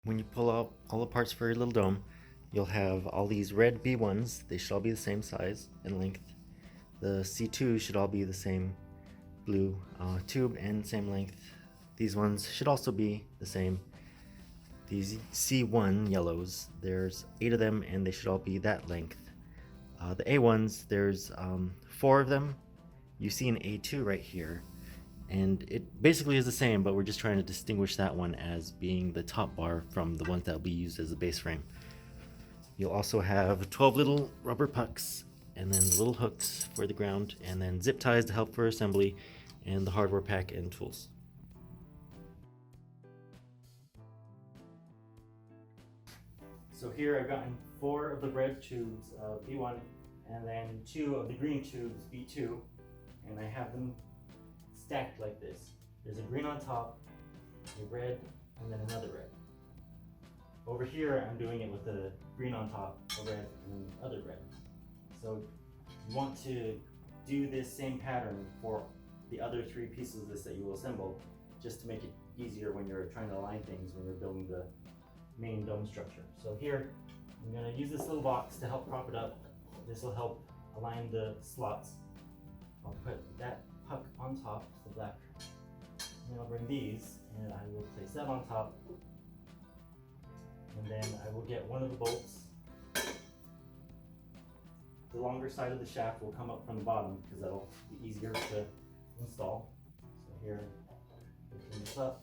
When you pull out all the parts for your little dome, you'll have all these red B1s. They should all be the same size and length. The C2 should all be the same blue tube and same length. These ones should also be the same. These C1 yellows, there's 8 of them and they should all be that length. The A1s, there's 4 of them. You see an A2 right here, and it basically is the same, but we're just trying to distinguish that one as being the top bar from the ones that will be used as a base frame. You'll also have 12 little rubber pucks, and then little hooks for the ground, and then zip ties to help for assembly, and the hardware pack and tools. So here I've gotten 4 of the red tubes of B1 and then 2 of the green tubes B2, and I have them stacked like this. There's a green on top, a red, and then another red. Over here I'm doing it with the green on top, a red, and another red. So you want to do this same pattern for the other 3 pieces of this that you will assemble, just to make it easier when you're trying to align things when you're building the main dome structure. So here, I'm going to use this little box to help prop it up. This will help align the slots. I'll put that puck on top, the black, and then I'll bring these and I will place that on top. And then I will get one of the bolts. The longer side of the shaft will come up from the bottom because that'll be easier to install. So here, lifting this up.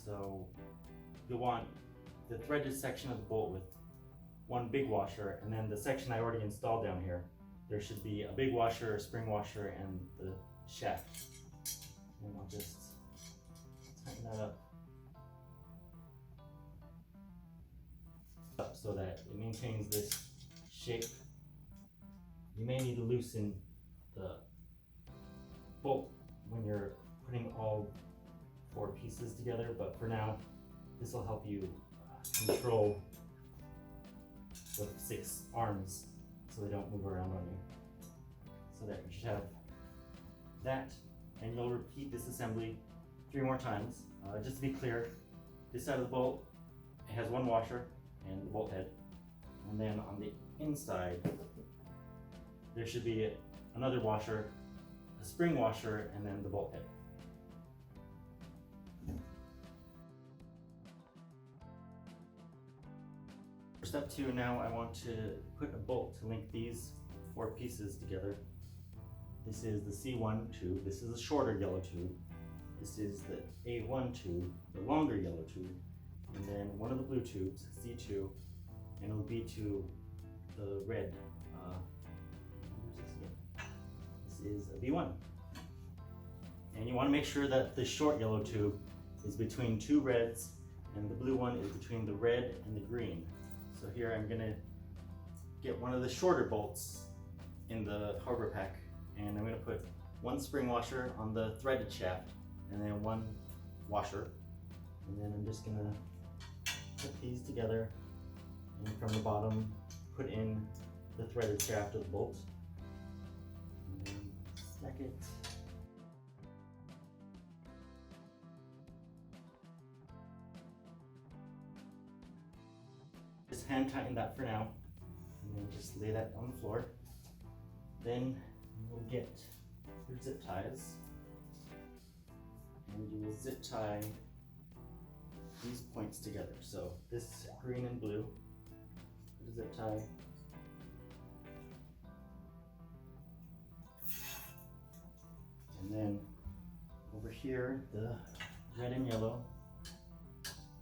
So you'll want the threaded section of the bolt with one big washer, and then the section I already installed down here, there should be a big washer, a spring washer, and the shaft. And I'll just tighten that up so that it maintains this shape. You may need to loosen the bolt when you're putting all 4 pieces together, but for now this will help you control the 6 arms so they don't move around on you. So that you should have that, and you'll repeat this assembly 3 more times. Just to be clear, this side of the bolt, it has 1 washer and the bolt head, and then on the inside there should be another washer, a spring washer, and then the bolt head. For step 2, now I want to put a bolt to link these 4 pieces together. This is the C1 tube, this is a shorter yellow tube, this is the A1 tube, the longer yellow tube, and then one of the blue tubes, C2, and it'll be to the red. This is a B1. And you want to make sure that the short yellow tube is between 2 reds, and the blue one is between the red and the green. So here I'm going to get one of the shorter bolts in the hardware pack, and I'm going to put 1 spring washer on the threaded shaft, and then 1 washer, and then I'm just going to put these together, and from the bottom put in the threaded shaft of the bolt, and then stack it. Just hand tighten that for now, and then just lay that on the floor. Then you will get your zip ties, and you will zip tie these points together. So this green and blue, put a zip tie, and then over here the red and yellow,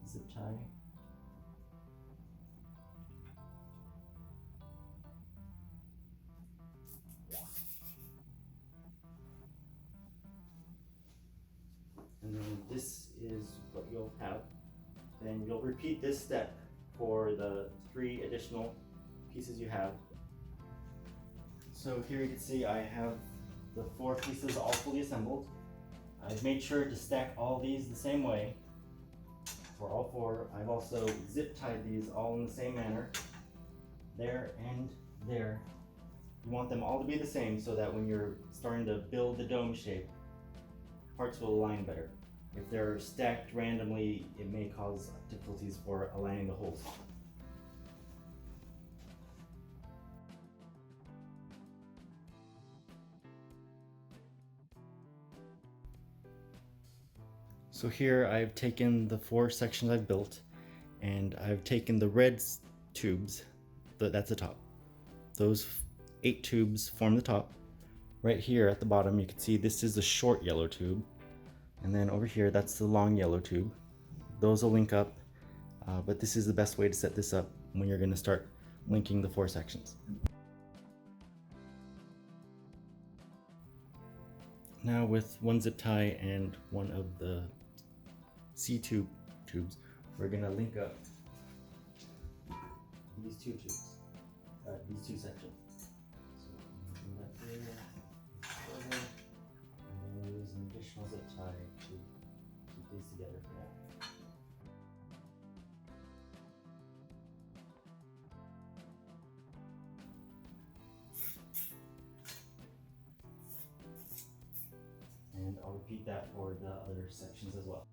zip tie. And then this is what you'll have. Then you'll repeat this step for the 3 additional pieces you have. So here you can see I have the 4 pieces all fully assembled. I've made sure to stack all these the same way for all 4. I've also zip tied these all in the same manner there, and there, you want them all to be the same so that when you're starting to build the dome shape, parts will align better. If they're stacked randomly, it may cause difficulties for aligning the holes. So here I've taken the 4 sections I've built, and I've taken the red tubes, that's the top. Those 8 tubes form the top. Right here at the bottom you can see this is the short yellow tube, and then over here that's the long yellow tube. Those will link up, but this is the best way to set this up when you're going to start linking the 4 sections. Now with one zip tie and one of the C tubes, we're going to link up these 2 tubes, these 2 sections. So bring that there, further, and then we'll use an additional zip tie to keep these together for now. And I'll repeat that for the other sections as well.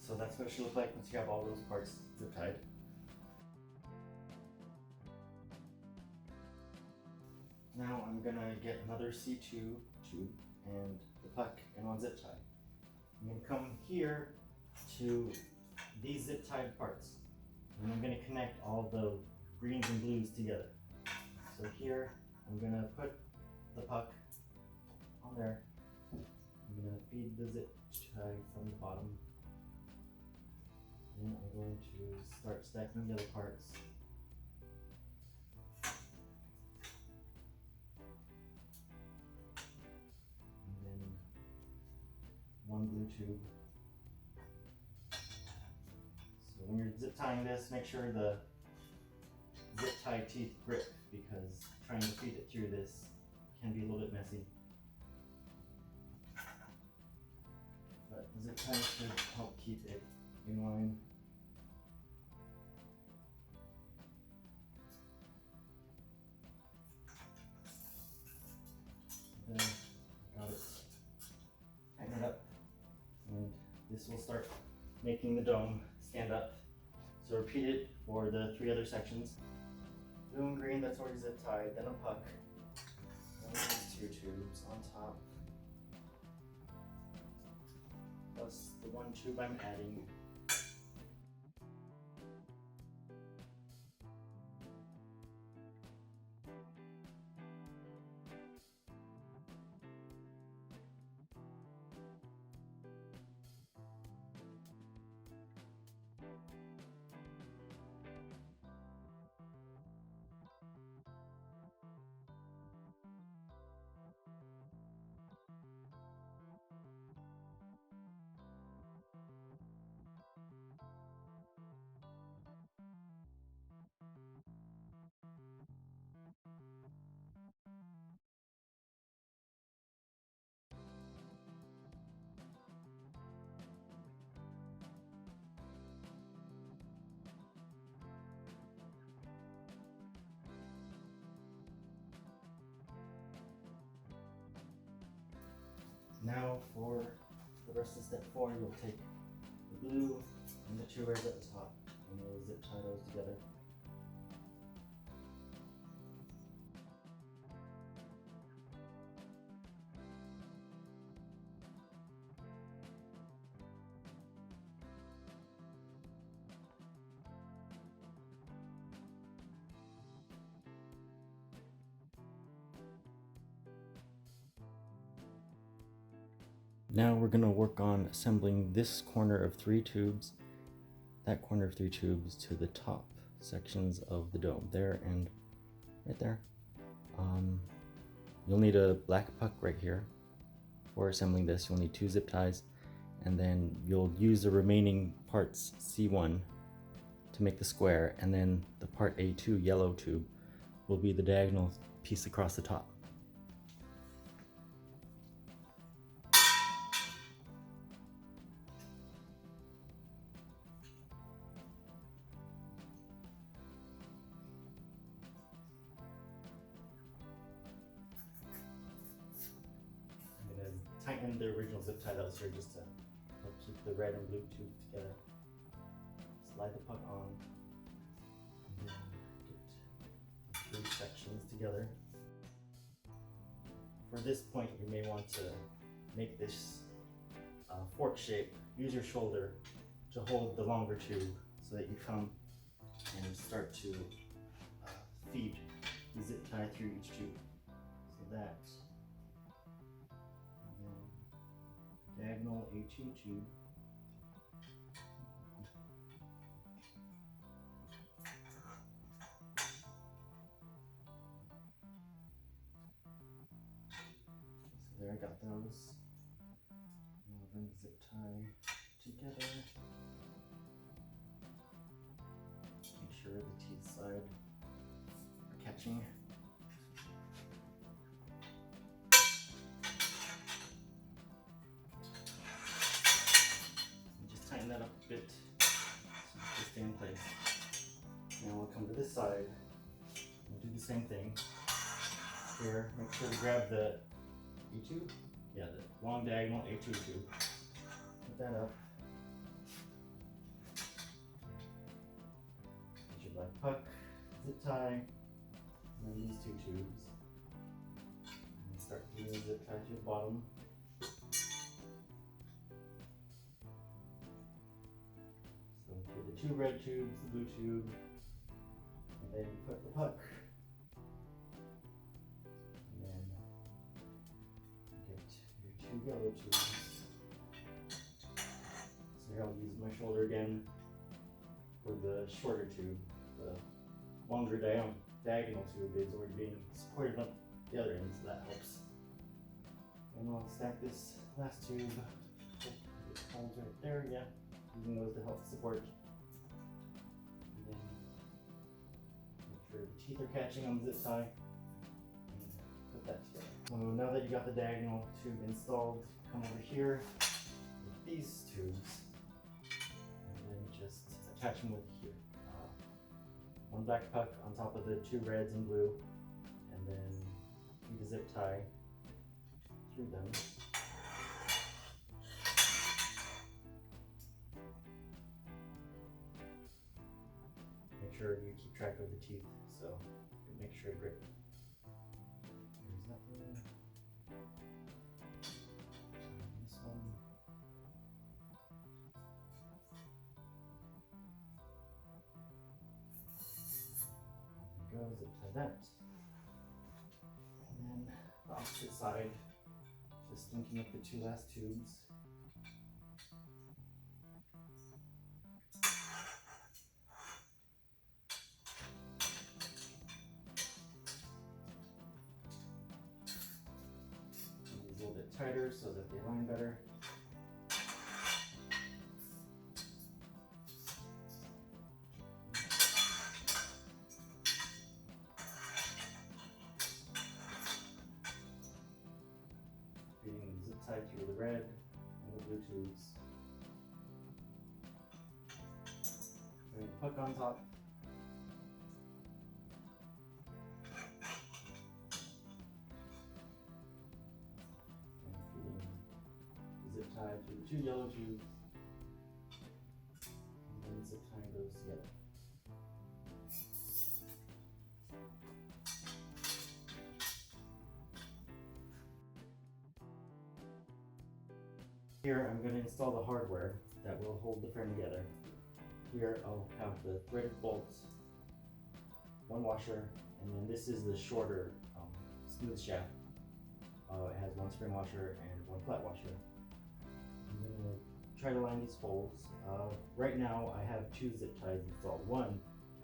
So that's what it should look like once you have all those parts zip tied. Now I'm gonna get another C2 tube and the puck and one zip tie. I'm gonna come here to these zip tied parts, and I'm gonna connect all the greens and blues together. So here I'm gonna put the puck on there. I'm gonna feed the zip tie from the bottom. Then I'm going to start stacking the other parts. And then one blue tube. So when you're zip tying this, make sure the zip tie teeth grip, because trying to feed it through this can be a little bit messy. But the zip tie should help keep it in line. Then got it. Tighten it up, and this will start making the dome stand up. So repeat it for the 3 other sections. Blue and green, that's already zip tied, then a puck, and these 2 tubes on top, plus the 1 tube I'm adding. Now for the rest of step 4, you'll take the blue and the 2 reds at the top, and you'll zip tie those together. Now we're going to work on assembling this corner of 3 tubes, that corner of 3 tubes to the top sections of the dome, there and right there. You'll need a black puck right here for assembling this. You'll need 2 zip ties, and then you'll use the remaining parts C1 to make the square, and then the part A2 yellow tube will be the diagonal piece across the top. Tighten the original zip tie that was here just to help keep the red and blue tubes together. Slide the puck on, and then get the 3 sections together. For this point, you may want to make this fork shape. Use your shoulder to hold the longer tube so that you come and start to feed the zip tie through each tube. So that. Diagonal A2 tube. So there, I got those. Now bring the zip tie together. Make sure the teeth side are catching. Tighten that up a bit so it stay in place. Now we'll come to this side and do the same thing. Here, make sure to grab the A2, the long diagonal A2 tube. Put that up. Get your black puck, zip tie, and then these 2 tubes. And start doing the zip tie to the bottom. The 2 red tubes, the blue tube, and then put the puck, and then get your 2 yellow tubes. So here I'll use my shoulder again for the shorter tube. The longer diagonal tube is already being supported on the other end, so that helps. And I'll stack this last tube. It holds right there, yeah, using those to help support. Make sure the teeth are catching on the zip tie, and put that together. So now that you got the diagonal tube installed, come over here with these tubes, and then just attach them with here. 1 black puck on top of the 2 reds and blue, and then feed the zip tie through them. Make sure you keep track of the teeth, so it makes sure to grip. There's that one. This one. There we go, zip tie that. And then the opposite side, just linking up the 2 last tubes. A little bit tighter so that they line better. Feeding the zip tie through the red and the blue tubes. Putting the puck on top. Zip tie through the 2 yellow tubes, and then zip tying those together. Here I'm going to install the hardware that will hold the frame together. Here I'll have the threaded bolts, 1 washer, and then this is the shorter smooth shaft. It has 1 spring washer and 1 flat washer. try to line these holes. Right now I have 2 zip ties installed. One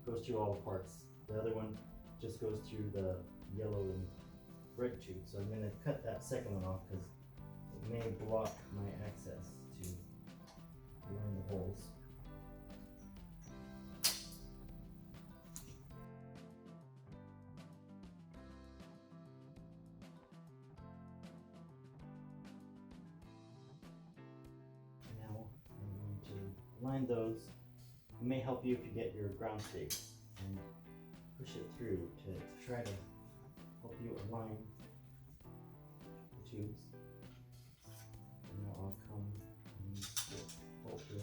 goes through all the parts. The other one just goes through the yellow and red tube. So I'm going to cut that second one off because it may block my access to line the holes. Now I'm going to line those. It may help you if you get your ground stakes and push it through to try to help you align the tubes. And now I'll come and get bolt through.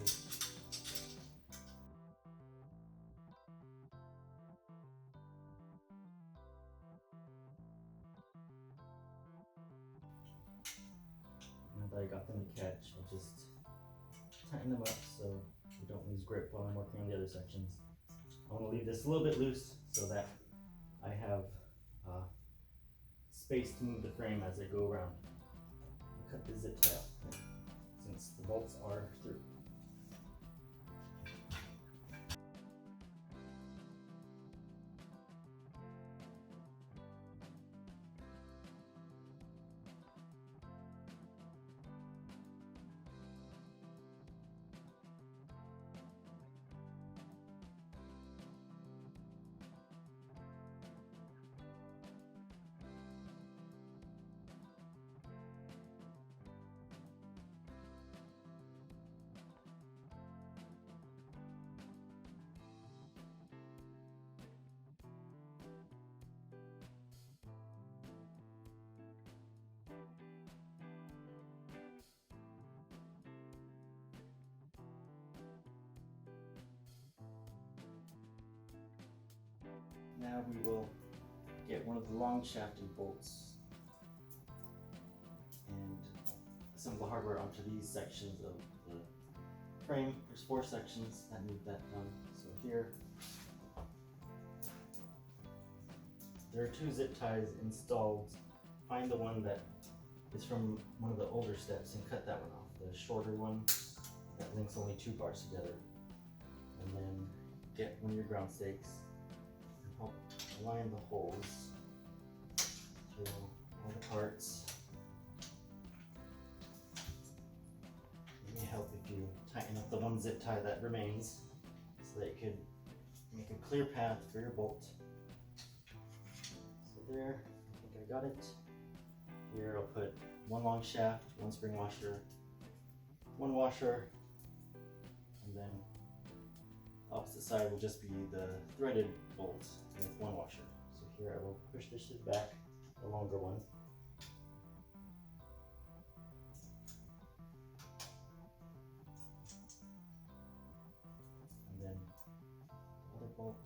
Now that I got them to catch, I'll just tighten them up so we don't lose grip while I'm working on the other sections. I want to leave this a little bit loose so that I have space to move the frame as I go around. I'll cut the zip tie off since the bolts are through. Now we will get one of the long shafted bolts and assemble the hardware onto these sections of the frame. There's 4 sections that need that done. So here, there are 2 zip ties installed. Find the one that is from one of the older steps and cut that one off. The shorter one that links only 2 bars together. And then get one of your ground stakes. Help align the holes through all the parts. It may help if you tighten up the one zip tie that remains so that you could make a clear path for your bolt. So there, I think I got it. Here I'll put 1 long shaft, 1 spring washer, 1 washer, and then the opposite side will just be the threaded bolt with 1 washer. So here I will push this shit back, the longer one. And then the other bolt.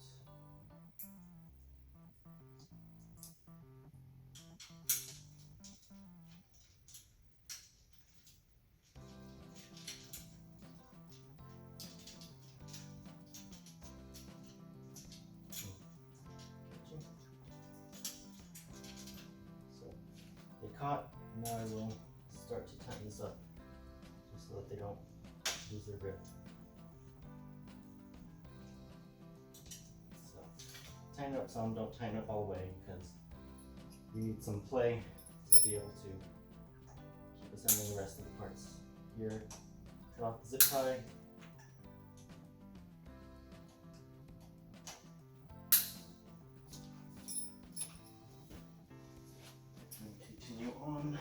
They caught. Now I will start to tighten this up just so that they don't lose their grip. So tighten it up some, don't tighten it all the way because we need some play to be able to keep assembling the rest of the parts. Here, cut off the zip tie. Continue on.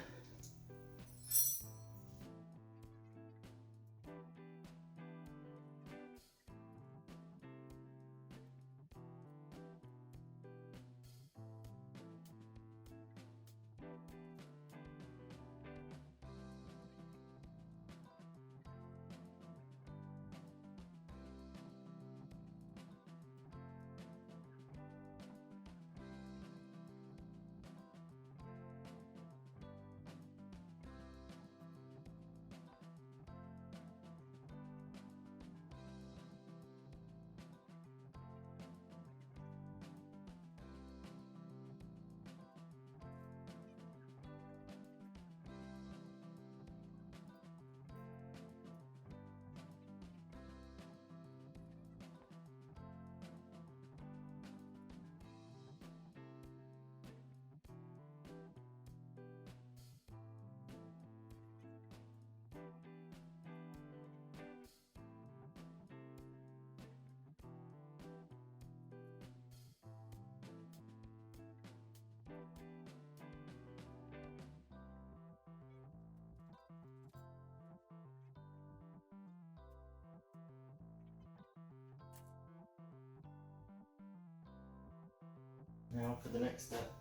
Now for the next step,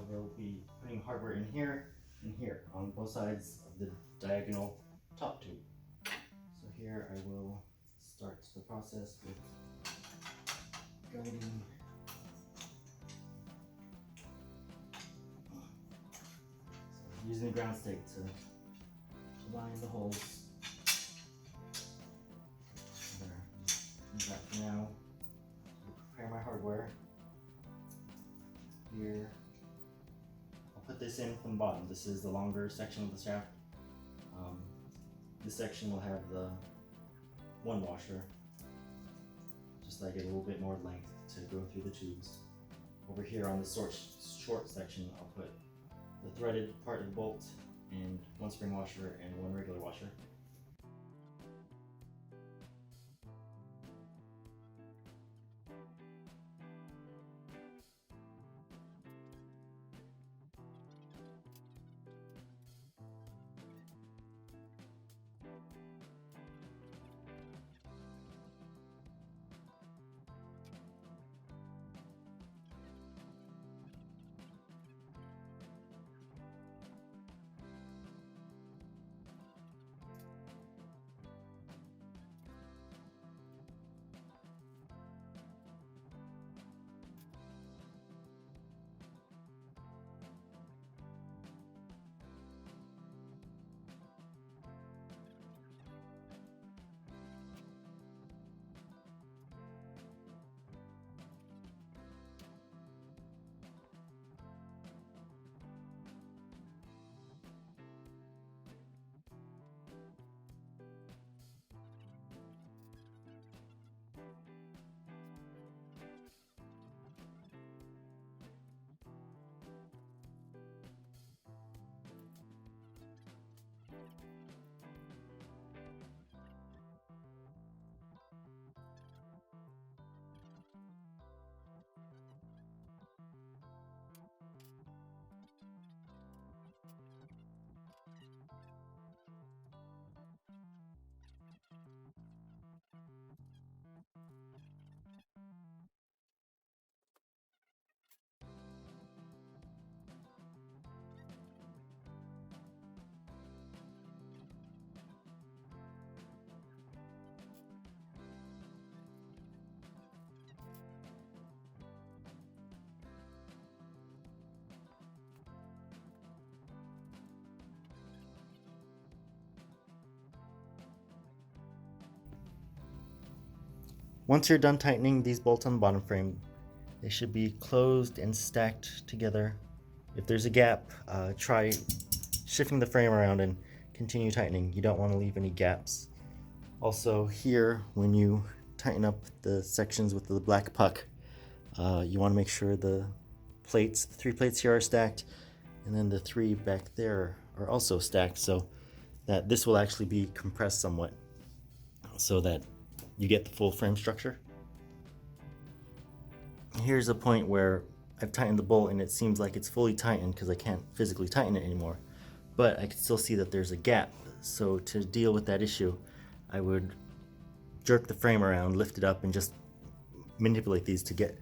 we'll be putting hardware in here and here on both sides of the diagonal top tube. So here I will start the process with guiding using the ground stake to line the holes. There, do that for now. Prepare my hardware. Here, I'll put this in from the bottom. This is the longer section of the shaft. This section will have the one washer, just like a little bit more length to go through the tubes. Over here on the short section, I'll put the threaded part of the bolt and one spring washer and one regular washer. Once you're done tightening these bolts on the bottom frame, they should be closed and stacked together. If there's a gap, try shifting the frame around and continue tightening. You don't want to leave any gaps. Also here, when you tighten up the sections with the black puck, you want to make sure the plates, the 3 plates here are stacked, and then the 3 back there are also stacked, so that this will actually be compressed somewhat so that you get the full frame structure. Here's a point where I've tightened the bolt and it seems like it's fully tightened because I can't physically tighten it anymore, but I can still see that there's a gap. So to deal with that issue, I would jerk the frame around, lift it up, and just manipulate these to get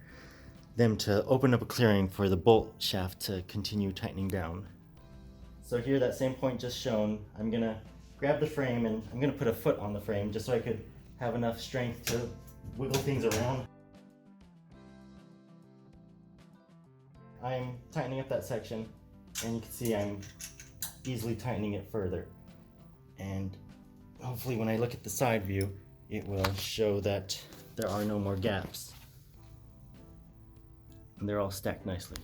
them to open up a clearing for the bolt shaft to continue tightening down. So here, that same point just shown, I'm gonna grab the frame and I'm gonna put a foot on the frame just so I could have enough strength to wiggle things around. I'm tightening up that section, and you can see I'm easily tightening it further. And hopefully when I look at the side view, it will show that there are no more gaps. And they're all stacked nicely.